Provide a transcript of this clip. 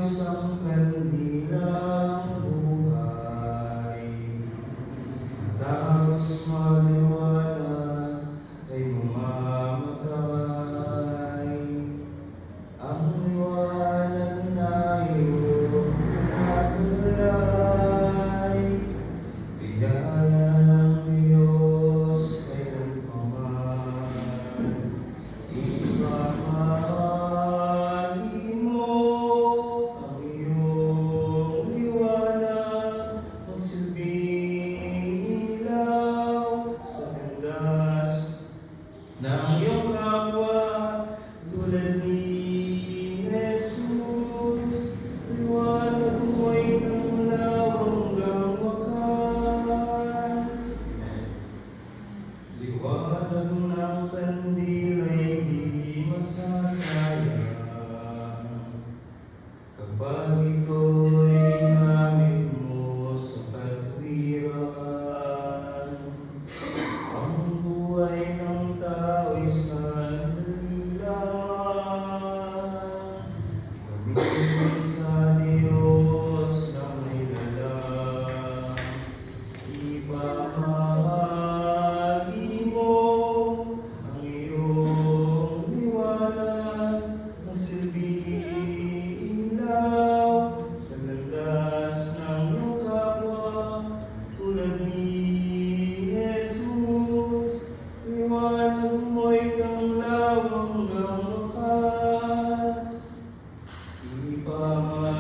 Isang kandilang buhay, matapos maliwanag ay mamamatay. Ang liwanag na iyong pinatulay, biyaya ng Diyos kailanman. Ibahagi mo ang iyong liwanag, magsilbing ilaw sa landas ng iyong kapwa, tulad ni Jesus. Liwanag mo'y tanglaw hanggang wakas. Liwanag ng kandil ay di masasayang kapag ito'y ginamit mo sa katwiran. Ang buhay ng tao'y sandali lang, gamitin sa Diyos na may lalang. Ibahagi mo ang iyong liwanag, magsilbing ilaw sa landas ng iyong kapwa, tulad ni Jesus. Liwanag mo'y tanglaw hanggang wakas. Ipamahagi